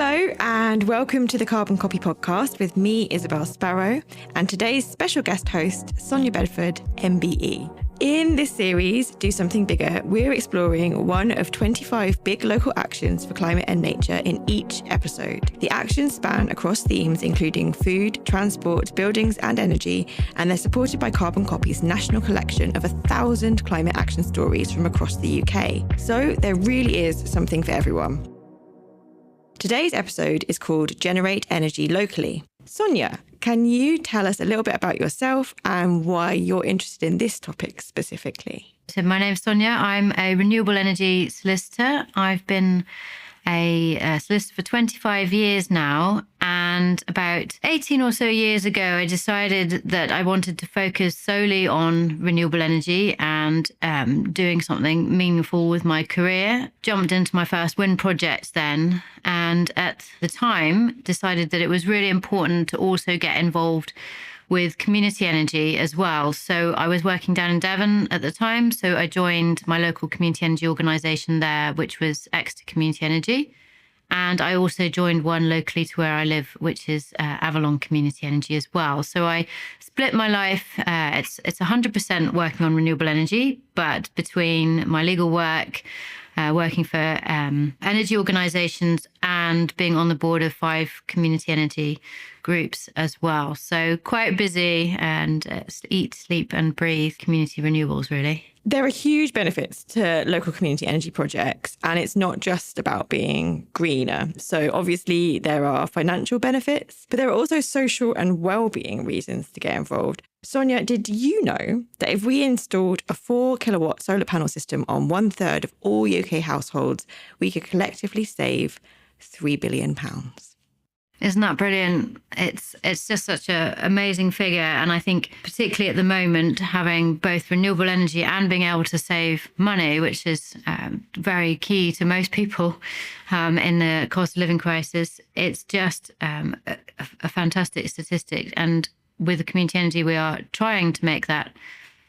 Hello and welcome to the Carbon Copy podcast with me, Isabelle Sparrow, and today's special guest host, Sonya Bedford MBE. In this series, Do Something Bigger, we're exploring one of 25 big local actions for climate and nature in each episode. The actions span across themes including food, transport, buildings and energy, and they're supported by Carbon Copy's national collection of 1,000 climate action stories from across the UK. So there really is something for everyone. Today's episode is called Generate Energy Locally. Sonya, can you tell us a little bit about yourself and why you're interested in this topic specifically? So my name's Sonya. I'm a renewable energy solicitor. I've been a solicitor for 25 years now, and about 18 or so years ago, I decided that I wanted to focus solely on renewable energy and doing something meaningful with my career. Jumped into my first wind project then, and at the time decided that it was really important to also get involved with community energy as well. So I was working down in Devon at the time. So I joined my local community energy organisation there, which was Exeter Community Energy. And I also joined one locally to where I live, which is Avalon Community Energy as well. So I split my life. It's 100% working on renewable energy, but between my legal work, working for energy organisations and being on the board of 5 community energy groups as well. So quite busy and eat, sleep and breathe community renewables, really. There are huge benefits to local community energy projects, and it's not just about being greener. So obviously there are financial benefits, but there are also social and well-being reasons to get involved. Sonya, did you know that if we installed a 4 kilowatt solar panel system on 1/3 of all UK households, we could collectively save £3 billion? Isn't that brilliant? It's just such an amazing figure. And I think particularly at the moment, having both renewable energy and being able to save money, which is very key to most people in the cost of living crisis, it's just a fantastic statistic. And with the community energy, we are trying to make that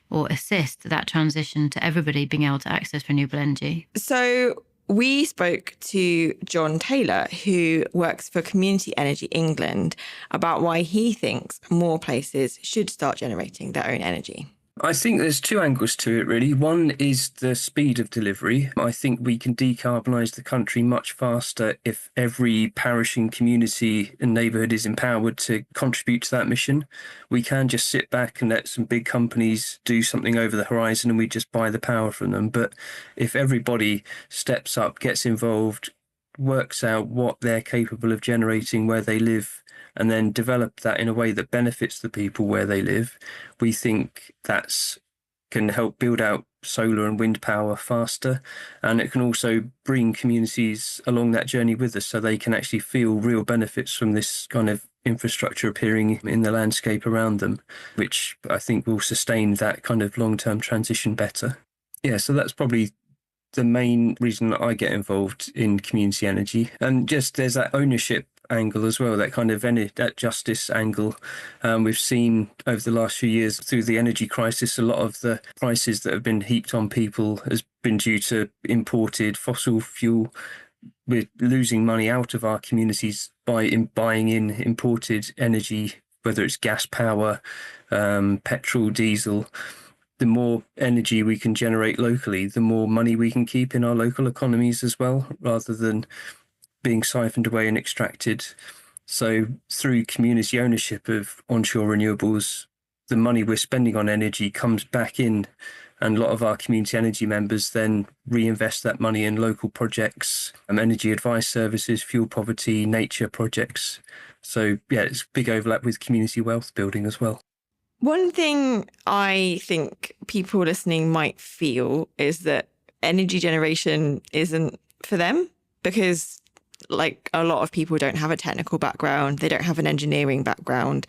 or assist that transition to everybody being able to access renewable energy. So we spoke to John Taylor, who works for Community Energy England, about why he thinks more places should start generating their own energy. I think there's 2 angles to it, really. One is the speed of delivery. I think we can decarbonise the country much faster if every parish and community and neighbourhood is empowered to contribute to that mission. We can just sit back and let some big companies do something over the horizon and we just buy the power from them. But if everybody steps up, gets involved, works out what they're capable of generating where they live, and then develop that in a way that benefits the people where they live, we think that's can help build out solar and wind power faster. And it can also bring communities along that journey with us so they can actually feel real benefits from this kind of infrastructure appearing in the landscape around them, which I think will sustain that kind of long-term transition better. Yeah, so that's probably the main reason that I get involved in community energy. And just there's that ownership angle as well, that kind of that justice angle. We've seen over the last few years through the energy crisis, a lot of the prices that have been heaped on people has been due to imported fossil fuel. We're losing money out of our communities by buying in imported energy, whether it's gas power, petrol, diesel. The more energy we can generate locally, the more money we can keep in our local economies as well, rather than being siphoned away and extracted. So through community ownership of onshore renewables, the money we're spending on energy comes back in, and a lot of our community energy members then reinvest that money in local projects, energy advice services, fuel poverty, nature projects. So yeah, it's a big overlap with community wealth building as well. One thing I think people listening might feel is that energy generation isn't for them because, like, a lot of people don't have a technical background, they don't have an engineering background.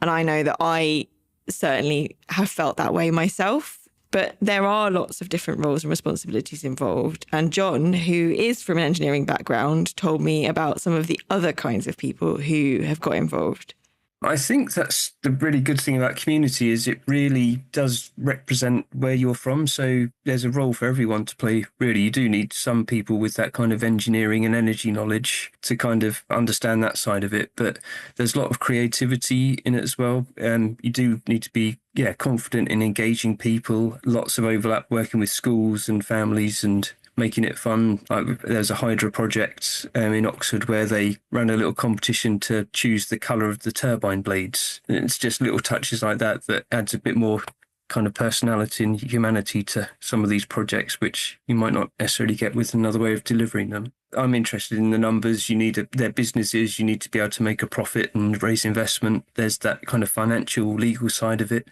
And I know that I certainly have felt that way myself. But there are lots of different roles and responsibilities involved. And John, who is from an engineering background, told me about some of the other kinds of people who have got involved. I think that's the really good thing about community is it really does represent where you're from. So there's a role for everyone to play. Really, you do need some people with that kind of engineering and energy knowledge to kind of understand that side of it. But there's a lot of creativity in it as well. You do need to be, confident in engaging people. Lots of overlap working with schools and families and making it fun. Like there's a hydro project in Oxford where they ran a little competition to choose the colour of the turbine blades. And it's just little touches like that that adds a bit more kind of personality and humanity to some of these projects, which you might not necessarily get with another way of delivering them. I'm interested in the numbers. Their businesses, you need to be able to make a profit and raise investment. There's that kind of financial, legal side of it.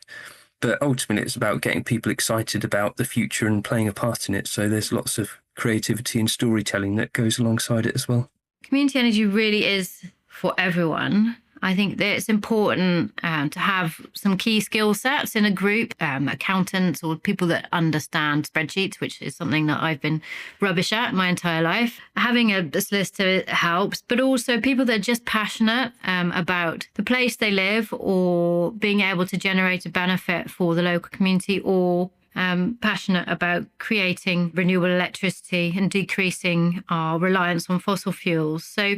But ultimately, it's about getting people excited about the future and playing a part in it. So there's lots of creativity and storytelling that goes alongside it as well. Community energy really is for everyone. I think that it's important to have some key skill sets in a group, accountants or people that understand spreadsheets, which is something that I've been rubbish at my entire life. Having a solicitor helps, but also people that are just passionate about the place they live or being able to generate a benefit for the local community, or passionate about creating renewable electricity and decreasing our reliance on fossil fuels. So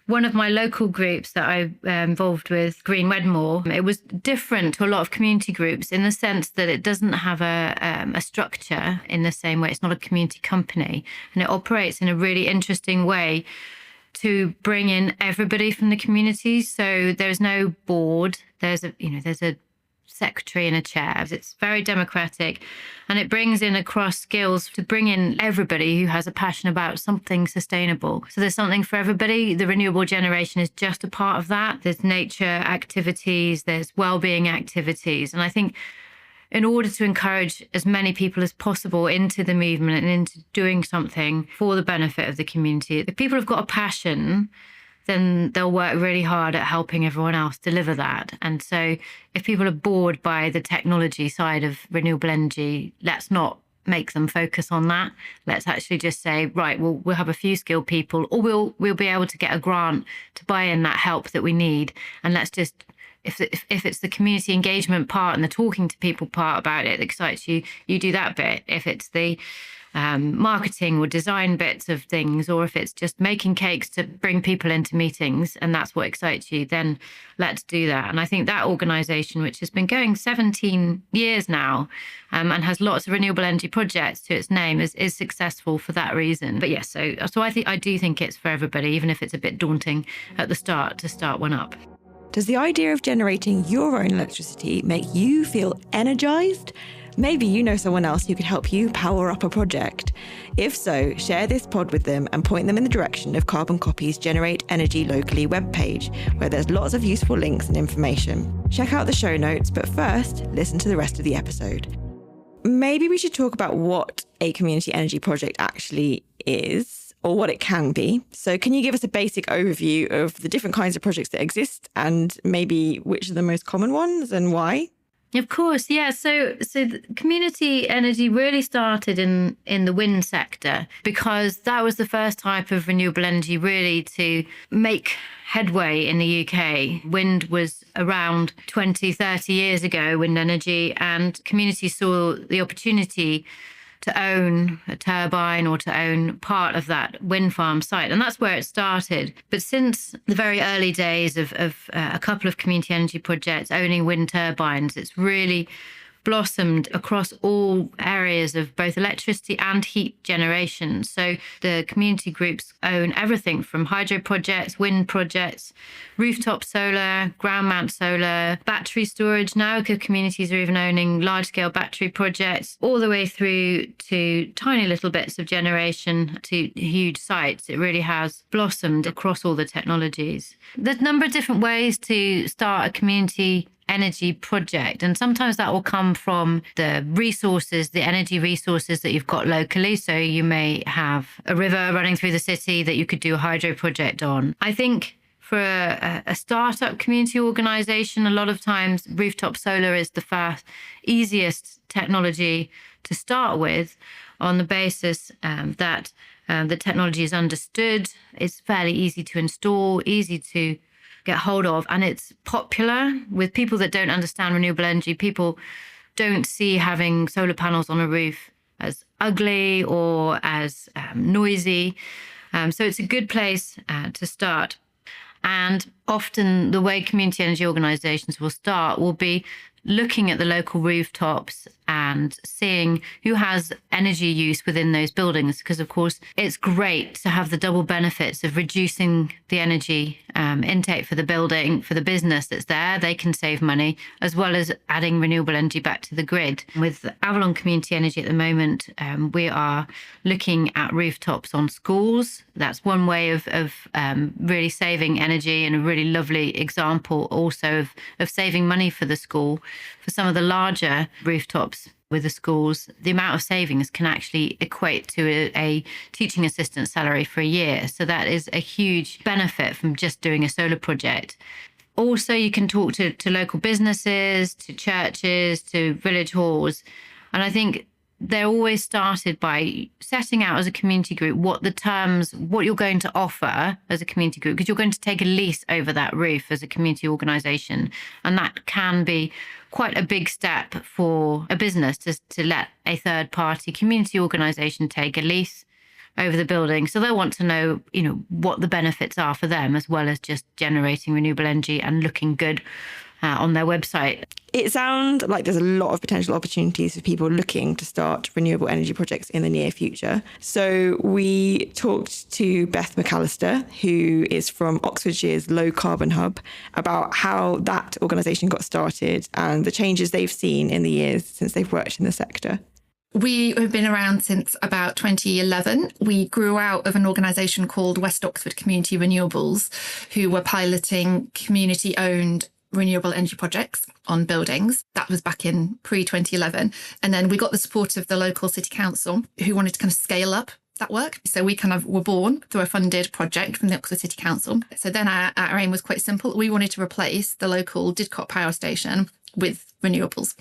one of my local groups that I involved with, Green Wedmore, it was different to a lot of community groups in the sense that it doesn't have a structure in the same way. It's not a community company, and it operates in a really interesting way to bring in everybody from the community. So there's no board. There's a secretary and a chair. It's very democratic, and it brings in across skills to bring in everybody who has a passion about something sustainable. So there's something for everybody. The renewable generation is just a part of that. There's nature activities, there's well-being activities. And I think in order to encourage as many people as possible into the movement and into doing something for the benefit of the community, if people have got a passion, then they'll work really hard at helping everyone else deliver that. And so if people are bored by the technology side of renewable energy, let's not make them focus on that. Let's actually just say, right, we'll have a few skilled people, or we'll be able to get a grant to buy in that help that we need. And let's just, if it's the community engagement part and the talking to people part about it that excites you, you do that bit. If it's the marketing or design bits of things, or if it's just making cakes to bring people into meetings and that's what excites you, then let's do that. And I think that organisation, which has been going 17 years now and has lots of renewable energy projects to its name, is successful for that reason. But yes, so I do think it's for everybody, even if it's a bit daunting at the start to start one up. Does the idea of generating your own electricity make you feel energised? Maybe you know someone else who could help you power up a project. If so, share this pod with them and point them in the direction of Carbon Copy's Generate Energy Locally webpage, where there's lots of useful links and information. Check out the show notes, but first, listen to the rest of the episode. Maybe we should talk about what a community energy project actually is, or what it can be. So can you give us a basic overview of the different kinds of projects that exist and maybe which are the most common ones and why? Of course, yeah. So the community energy really started in the wind sector, because that was the first type of renewable energy really to make headway in the UK. Wind was around 20, 30 years ago, wind energy, and communities saw the opportunity to own a turbine or to own part of that wind farm site. And that's where it started. But since the very early days of a couple of community energy projects owning wind turbines, it's really blossomed across all areas of both electricity and heat generation. So the community groups own everything from hydro projects, wind projects, rooftop solar, ground mount solar, battery storage. Now communities are even owning large-scale battery projects, all the way through to tiny little bits of generation to huge sites. It really has blossomed across all the technologies. There's a number of different ways to start a community energy project, and sometimes that will come from the resources, the energy resources that you've got locally. So you may have a river running through the city that you could do a hydro project on. I think for a startup community organisation, a lot of times rooftop solar is the fast, easiest technology to start with, on the basis that the technology is understood, it's fairly easy to install, easy to get hold of. And it's popular with people that don't understand renewable energy. People don't see having solar panels on a roof as ugly or as noisy. So it's a good place to start. And often the way community energy organisations will start will be looking at the local rooftops and seeing who has energy use within those buildings. Because, of course, it's great to have the double benefits of reducing the energy intake for the building, for the business that's there. They can save money, as well as adding renewable energy back to the grid. With Avalon Community Energy at the moment, we are looking at rooftops on schools. That's one way of really saving energy, and a really lovely example also of saving money for the school. For some of the larger rooftops with the schools, the amount of savings can actually equate to a teaching assistant salary for a year. So that is a huge benefit from just doing a solar project. Also, you can talk to local businesses, to churches, to village halls. And I think they're always started by setting out as a community group what you're going to offer as a community group, because you're going to take a lease over that roof as a community organisation. And that can be quite a big step for a business to let a third party community organisation take a lease over the building. So they'll want to know, what the benefits are for them, as well as just generating renewable energy and looking good on their website. It sounds like there's a lot of potential opportunities for people looking to start renewable energy projects in the near future. So we talked to Beth McAllister, who is from Oxfordshire's Low Carbon Hub, about how that organisation got started and the changes they've seen in the years since they've worked in the sector. We have been around since about 2011. We grew out of an organisation called West Oxford Community Renewables, who were piloting community-owned renewable energy projects on buildings. That was back in pre-2011. And then we got the support of the local city council, who wanted to kind of scale up that work. So we kind of were born through a funded project from the Oxford City Council. So then our aim was quite simple. We wanted to replace the local Didcot power station with renewables.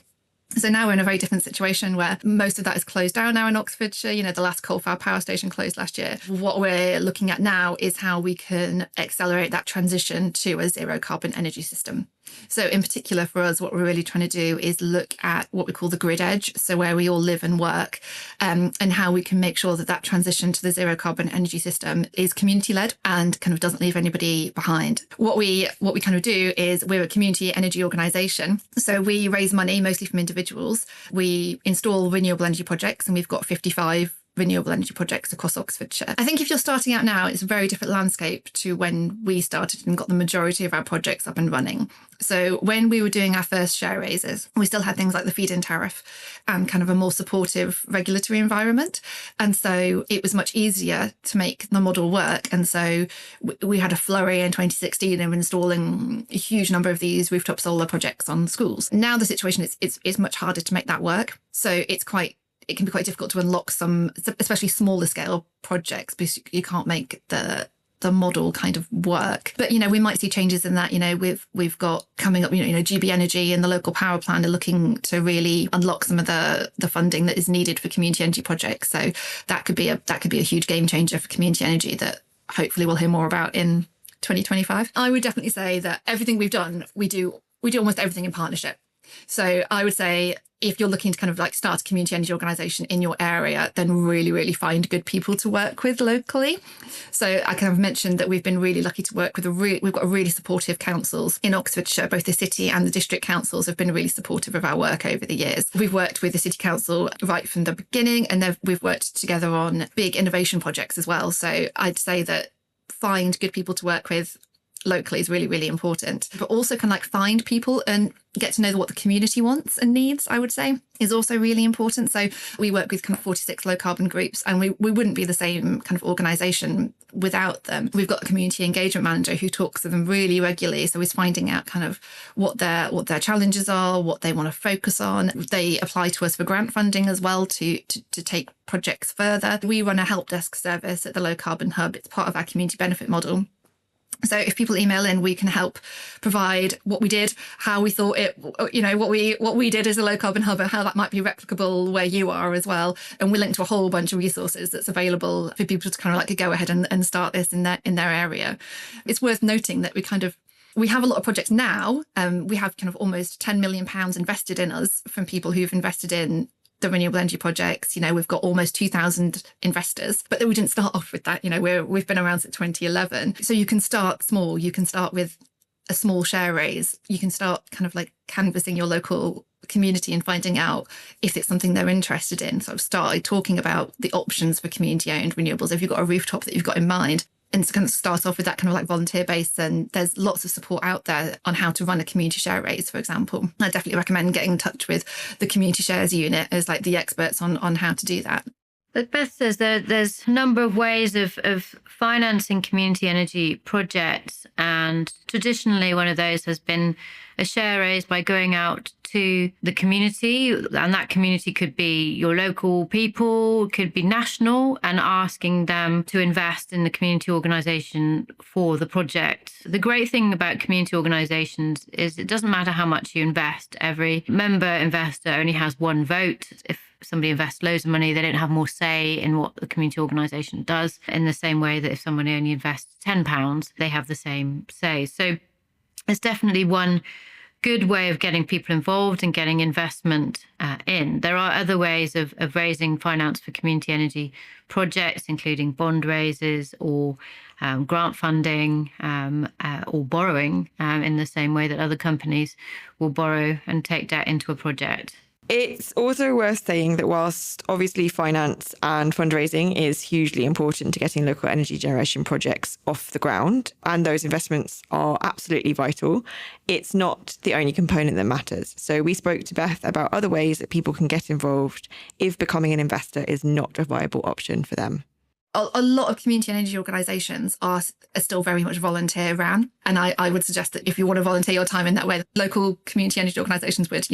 So now we're in a very different situation where most of that is closed down now in Oxfordshire. The last coal-fired power station closed last year. What we're looking at now is how we can accelerate that transition to a zero carbon energy system. So in particular for us, what we're really trying to do is look at what we call the grid edge, so where we all live and work, and how we can make sure that transition to the zero carbon energy system is community led and kind of doesn't leave anybody behind. What we kind of do is we're a community energy organisation. So we raise money mostly from individuals. We install renewable energy projects, and we've got 55 renewable energy projects across Oxfordshire. I think if you're starting out now, it's a very different landscape to when we started and got the majority of our projects up and running. So when we were doing our first share raises, we still had things like the feed-in tariff and kind of a more supportive regulatory environment. And so it was much easier to make the model work. And so we had a flurry in 2016 of installing a huge number of these rooftop solar projects on schools. Now the situation is much harder to make that work. So it can be quite difficult to unlock some, especially smaller scale projects, because you can't make the model kind of work. But, we might see changes in that. We've got coming up, GB Energy and the local power plan are looking to really unlock some of the funding that is needed for community energy projects. So that could be a huge game changer for community energy that hopefully we'll hear more about in 2025. I would definitely say that everything we've done, we do almost everything in partnership. So I would say if you're looking to kind of like start a community energy organisation in your area, then really, really find good people to work with locally. So I kind of mentioned that we've been really lucky to work with we've got really supportive councils in Oxfordshire. Both the city and the district councils have been really supportive of our work over the years. We've worked with the city council right from the beginning, and we've worked together on big innovation projects as well. So I'd say that find good people to work with locally is really, really important. But also kind of like find people and get to know what the community wants and needs, I would say, is also really important. So we work with kind of 46 low carbon groups, and we wouldn't be the same kind of organisation without them. We've got a community engagement manager who talks to them really regularly. So he's finding out kind of what their challenges are, what they want to focus on. They apply to us for grant funding as well to take projects further. We run a help desk service at the Low Carbon Hub. It's part of our community benefit model. So if people email in, we can help provide what we did, how we thought it, what we did as a low carbon hub, and how that might be replicable where you are as well. And we link to a whole bunch of resources that's available for people to kind of like go ahead and start this in their area. It's worth noting that we kind of We have a lot of projects now. We have kind of almost £10 million invested in us from people who've invested in the renewable energy projects. We've got almost 2,000 investors, but we didn't start off with that. We've been around since 2011. So you can start small. You can start with a small share raise. You can start kind of like canvassing your local community and finding out if it's something they're interested in. So I've started talking about the options for community-owned renewables. If you've got a rooftop that you've got in mind, and to kind of start off with that kind of like volunteer base, and there's lots of support out there on how to run a community share raise, for example. I definitely recommend getting in touch with the community shares unit as like the experts on how to do that. But Beth says there's a number of ways of financing community energy projects, and traditionally one of those has been a share raise by going out to the community, and that community could be your local people, could be national, and asking them to invest in the community organisation for the project. The great thing about community organisations is it doesn't matter how much you invest. Every member investor only has one vote. If somebody invests loads of money, they don't have more say in what the community organisation does, in the same way that if somebody only invests £10, they have the same say. So it's definitely one good way of getting people involved and getting investment in. There are other ways of raising finance for community energy projects, including bond raises or grant funding or borrowing in the same way that other companies will borrow and take debt into a project. It's also worth saying that whilst obviously finance and fundraising is hugely important to getting local energy generation projects off the ground, and those investments are absolutely vital, it's not the only component that matters. So we spoke to Beth about other ways that people can get involved if becoming an investor is not a viable option for them. A lot of community energy organisations are still very much volunteer run. And I would suggest that if you want to volunteer your time in that way, local community energy organisations would,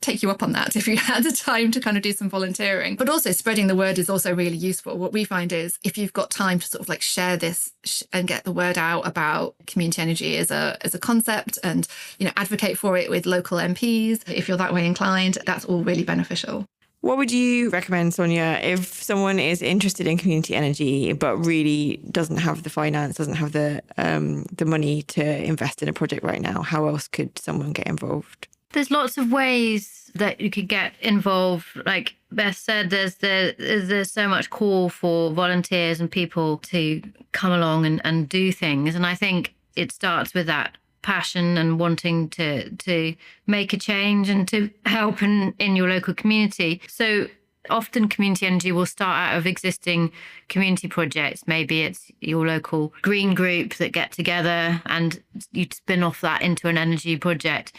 take you up on that if you had the time to kind of do some volunteering. But also spreading the word is also really useful. What we find is if you've got time to sort of like share this and get the word out about community energy as a concept and, advocate for it with local MPs, if you're that way inclined, that's all really beneficial. What would you recommend, Sonya, if someone is interested in community energy but really doesn't have the finance, doesn't have the money to invest in a project right now? How else could someone get involved? There's lots of ways that you could get involved. Like Beth said, there's so much call for volunteers and people to come along and do things. And I think it starts with that passion and wanting to make a change and to help in your local community. So often community energy will start out of existing community projects. Maybe it's your local green group that get together and you spin off that into an energy project.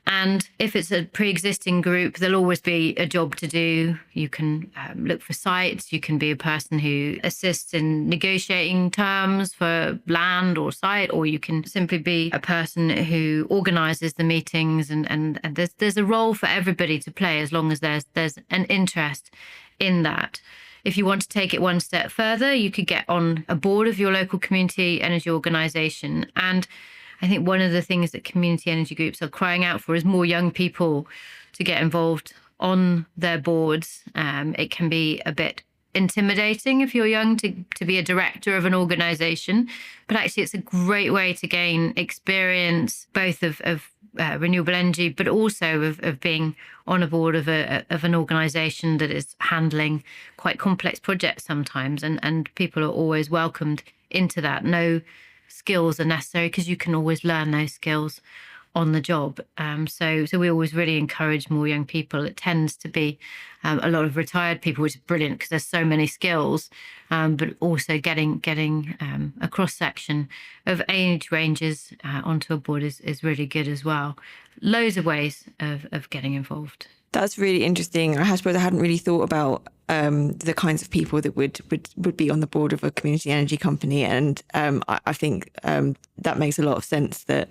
And if it's a pre-existing group, there'll always be a job to do. You can look for sites. You can be a person who assists in negotiating terms for land or site, or you can simply be a person who organises the meetings. And there's a role for everybody to play as long as there's an interest in that. If you want to take it one step further, you could get on a board of your local community energy organisation. And I think one of the things that community energy groups are crying out for is more young people to get involved on their boards. It can be a bit intimidating if you're young to be a director of an organisation, but actually it's a great way to gain experience both of renewable energy, but also of being on a board of an organisation that is handling quite complex projects sometimes, and people are always welcomed into that. No skills are necessary because you can always learn those skills on the job. So we always really encourage more young people. It tends to be a lot of retired people, which is brilliant because there's so many skills, but also getting a cross-section of age ranges onto a board is really good as well. Loads of ways of getting involved. That's really interesting. I suppose I hadn't really thought about the kinds of people that would be on the board of a community energy company, and I think that makes a lot of sense. That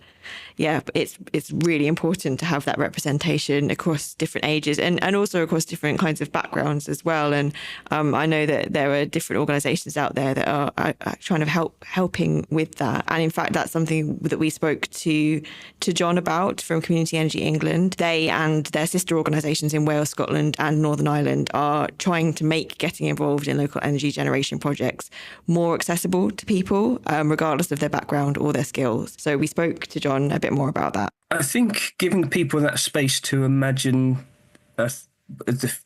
it's really important to have that representation across different ages and also across different kinds of backgrounds as well. And I know that there are different organisations out there that are trying to helping with that. And in fact, that's something that we spoke to John about from Community Energy England. They and their sister organisations in Wales, Scotland and Northern Ireland are trying to make getting involved in local energy generation projects more accessible to people, regardless of their background or their skills. So we spoke to John a bit more about that. I think giving people that space to imagine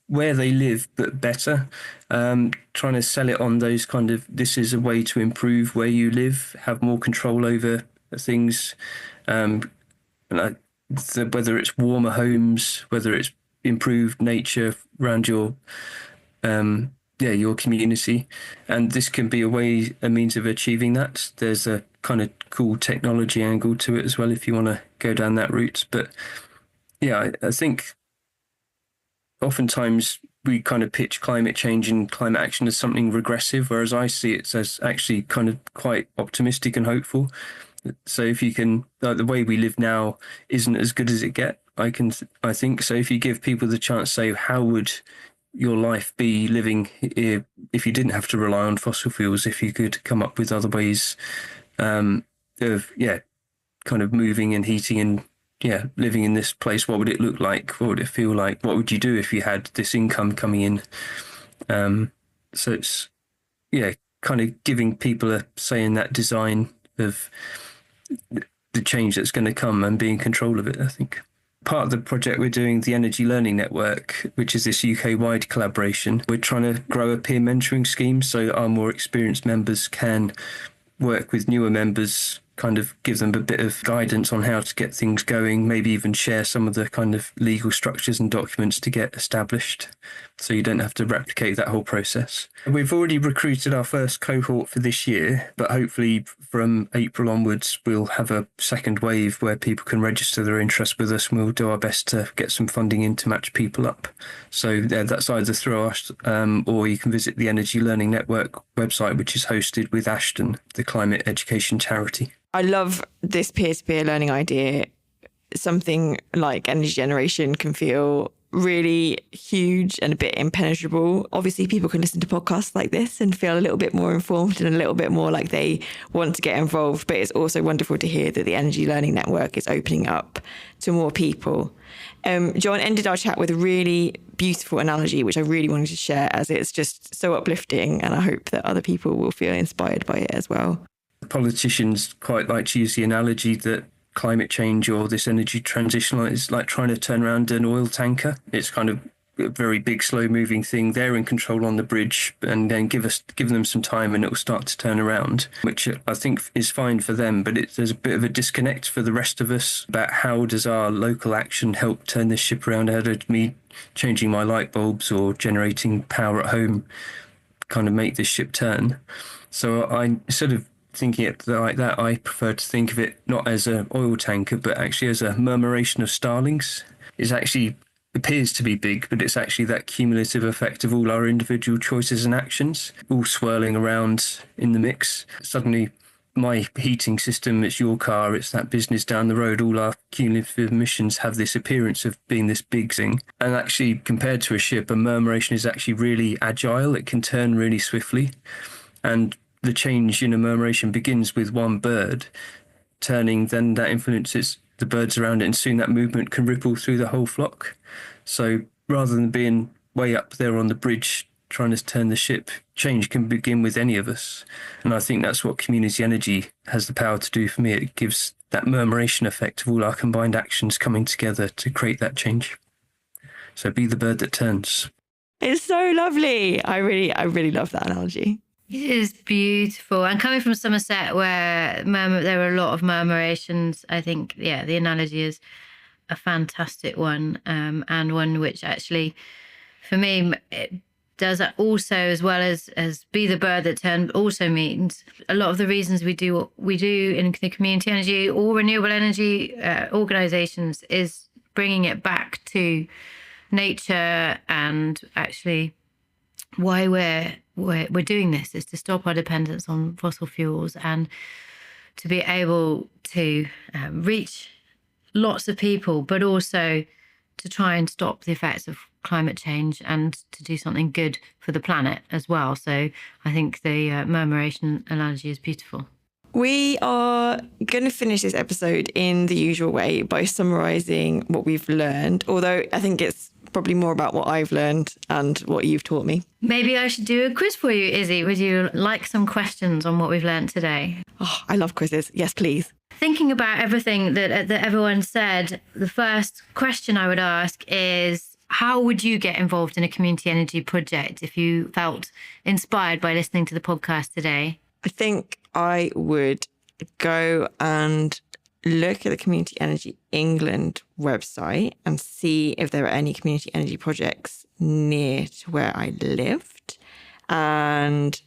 where they live, but better, trying to sell it on those kind of, this is a way to improve where you live, have more control over things, whether it's warmer homes, whether it's improved nature around your community. And this can be a means of achieving that. There's a kind of cool technology angle to it as well, if you want to go down that route. But yeah, I think oftentimes we kind of pitch climate change and climate action as something regressive, whereas I see it as actually kind of quite optimistic and hopeful. So if you can, like, the way we live now isn't as good as it gets, I think. So if you give people the chance, say, how would your life be living if you didn't have to rely on fossil fuels, if you could come up with other ways of kind of moving and heating and living in this place, what would it look like? What would it feel like? What would you do if you had this income coming in? So it's kind of giving people a say in that design of the change that's going to come and be in control of it, I think. Part of the project we're doing, the Energy Learning Network, which is this UK-wide collaboration, we're trying to grow a peer mentoring scheme so our more experienced members can work with newer members, kind of give them a bit of guidance on how to get things going, maybe even share some of the kind of legal structures and documents to get established, so you don't have to replicate that whole process. We've already recruited our first cohort for this year, but hopefully from April onwards we'll have a second wave where people can register their interest with us, and we'll do our best to get some funding in to match people up. So that's either through us or you can visit the Energy Learning Network website, which is hosted with Ashton, the climate education charity. I love this peer-to-peer learning idea. Something like energy generation can feel really huge and a bit impenetrable. Obviously, people can listen to podcasts like this and feel a little bit more informed and a little bit more like they want to get involved. But it's also wonderful to hear that the Energy Learning Network is opening up to more people. John ended our chat with a really beautiful analogy, which I really wanted to share, as it's just so uplifting, and I hope that other people will feel inspired by it as well. Politicians quite like to use the analogy that climate change or this energy transition is like trying to turn around an oil tanker. It's kind of a very big, slow-moving thing. They're in control on the bridge, and then give them some time and it will start to turn around, which I think is fine for them. But there's a bit of a disconnect for the rest of us about how does our local action help turn this ship around. How did me changing my light bulbs or generating power at home kind of make this ship turn? So I sort of thinking it like that, I prefer to think of it not as an oil tanker, but actually as a murmuration of starlings. It actually appears to be big, but it's actually that cumulative effect of all our individual choices and actions, all swirling around in the mix. Suddenly, my heating system, it's your car, it's that business down the road, all our cumulative emissions have this appearance of being this big thing. And actually, compared to a ship, a murmuration is actually really agile. It can turn really swiftly. And the change in a murmuration begins with one bird turning, then that influences the birds around it, and soon that movement can ripple through the whole flock. So rather than being way up there on the bridge trying to turn the ship, change can begin with any of us. And I think that's what community energy has the power to do for me. It gives that murmuration effect of all our combined actions coming together to create that change. So be the bird that turns. It's so lovely. I really love that analogy. It is beautiful. And coming from Somerset, where there were a lot of murmurations, I think, the analogy is a fantastic one, and one which actually, for me, it does also, as well as be the bird that turned, also means a lot of the reasons we do what we do in the community energy or renewable energy organisations is bringing it back to nature, and actually why we're doing this is to stop our dependence on fossil fuels and to be able to reach lots of people, but also to try and stop the effects of climate change and to do something good for the planet as well. So I think the murmuration analogy is beautiful. We are going to finish this episode in the usual way by summarising what we've learned, although I think it's probably more about what I've learned and what you've taught me. Maybe I should do a quiz for you, Izzy. Would you like some questions on what we've learned today? Oh, I love quizzes. Yes, please. Thinking about everything that everyone said, the first question I would ask is, how would you get involved in a community energy project if you felt inspired by listening to the podcast today? I think I would go and look at the Community Energy England website and see if there are any community energy projects near to where I lived, and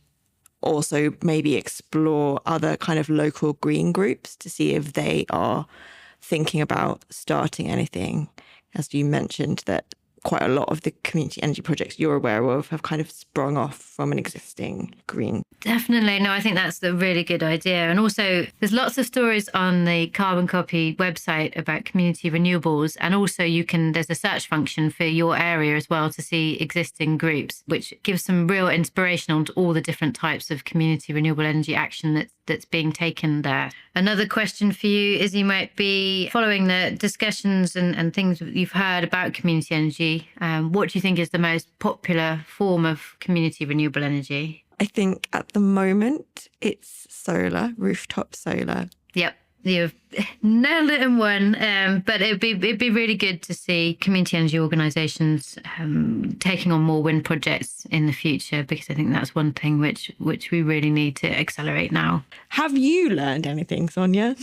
also maybe explore other kind of local green groups to see if they are thinking about starting anything. As you mentioned, that quite a lot of the community energy projects you're aware of have kind of sprung off from an existing green. Definitely. No, I think that's a really good idea. And also, there's lots of stories on the Carbon Copy website about community renewables. And also there's a search function for your area as well to see existing groups, which gives some real inspiration on all the different types of community renewable energy action that's being taken there. Another question for you, Izzy, might be, following the discussions and things that you've heard about community energy, what do you think is the most popular form of community renewable energy? I think at the moment it's solar, rooftop solar. Yep, you've nailed it in one. But it'd be really good to see community energy organisations taking on more wind projects in the future, because I think that's one thing which we really need to accelerate now. Have you learned anything, Sonya?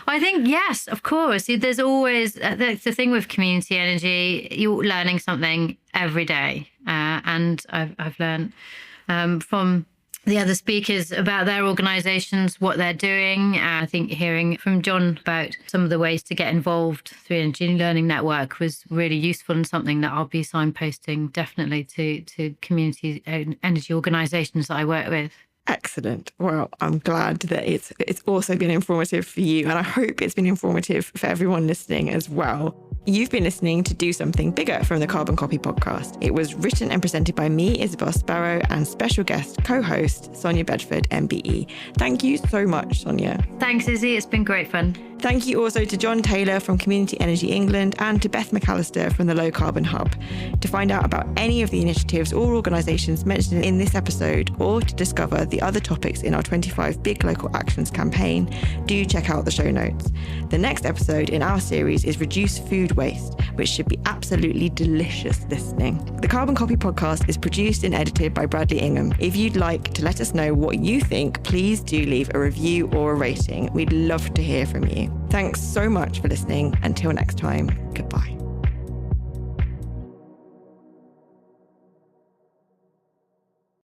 I think, yes, of course. There's always the thing with community energy, you're learning something every day. And I've learned from the other speakers about their organisations, what they're doing. I think hearing from John about some of the ways to get involved through Energy Learning Network was really useful, and something that I'll be signposting definitely to community energy organisations that I work with. Excellent. Well, I'm glad that it's also been informative for you, and I hope it's been informative for everyone listening as well. You've been listening to Do Something Bigger from the Carbon Copy podcast. It was written and presented by me, Isabelle Sparrow, and special guest co-host Sonya Bedford MBE. Thank you so much, Sonya. Thanks, Izzy. It's been great fun. Thank you also to John Taylor from Community Energy England and to Beth McAllister from the Low Carbon Hub. To find out about any of the initiatives or organisations mentioned in this episode, or to discover the other topics in our 25 Big Local Actions campaign, do check out the show notes. The next episode in our series is Reduce Food Waste, which should be absolutely delicious listening. The Carbon Copy podcast is produced and edited by Bradley Ingham. If you'd like to let us know what you think, please do leave a review or a rating. We'd love to hear from you. Thanks so much for listening. Until next time, goodbye.